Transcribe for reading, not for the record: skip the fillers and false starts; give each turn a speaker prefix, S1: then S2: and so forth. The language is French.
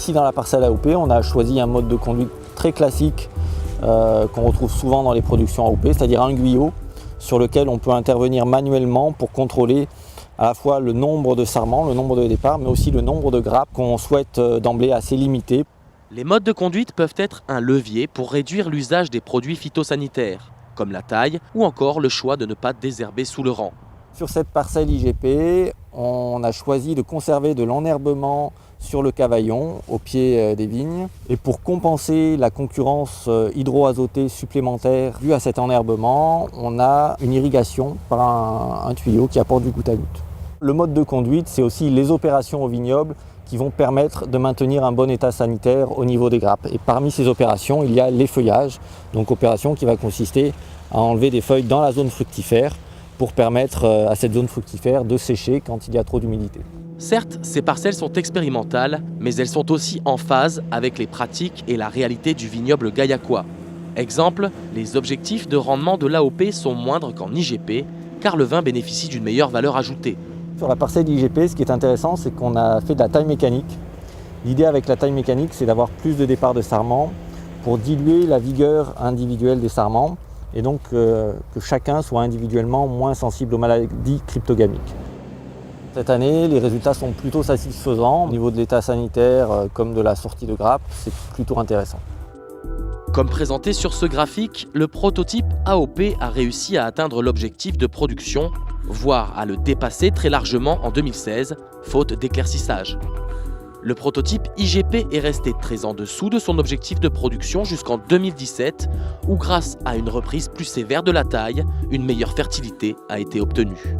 S1: Ici dans la parcelle AOP, on a choisi un mode de conduite très classique qu'on retrouve souvent dans les productions AOP, c'est-à-dire un guyot sur lequel on peut intervenir manuellement pour contrôler à la fois le nombre de sarments, le nombre de départs, mais aussi le nombre de grappes qu'on souhaite d'emblée assez limité.
S2: Les modes de conduite peuvent être un levier pour réduire l'usage des produits phytosanitaires, comme la taille ou encore le choix de ne pas désherber sous le rang.
S1: Sur cette parcelle IGP, on a choisi de conserver de l'enherbement sur le cavaillon, au pied des vignes. Et pour compenser la concurrence hydroazotée supplémentaire due à cet enherbement, on a une irrigation par un tuyau qui apporte du goutte à goutte. Le mode de conduite, c'est aussi les opérations au vignoble qui vont permettre de maintenir un bon état sanitaire au niveau des grappes. Et parmi ces opérations, il y a l'effeuillage, donc opération qui va consister à enlever des feuilles dans la zone fructifère pour permettre à cette zone fructifère de sécher quand il y a trop d'humidité.
S2: Certes, ces parcelles sont expérimentales, mais elles sont aussi en phase avec les pratiques et la réalité du vignoble gaillacois. Exemple, les objectifs de rendement de l'AOP sont moindres qu'en IGP, car le vin bénéficie d'une meilleure valeur ajoutée.
S1: Sur la parcelle IGP, ce qui est intéressant, c'est qu'on a fait de la taille mécanique. L'idée avec la taille mécanique, c'est d'avoir plus de départs de sarments pour diluer la vigueur individuelle des sarments et donc que chacun soit individuellement moins sensible aux maladies cryptogamiques. Cette année, les résultats sont plutôt satisfaisants. Au niveau de l'état sanitaire comme de la sortie de grappe, c'est plutôt intéressant.
S2: Comme présenté sur ce graphique, le prototype AOP a réussi à atteindre l'objectif de production, voire à le dépasser très largement en 2016, faute d'éclaircissage. Le prototype IGP est resté très en dessous de son objectif de production jusqu'en 2017, où grâce à une reprise plus sévère de la taille, une meilleure fertilité a été obtenue.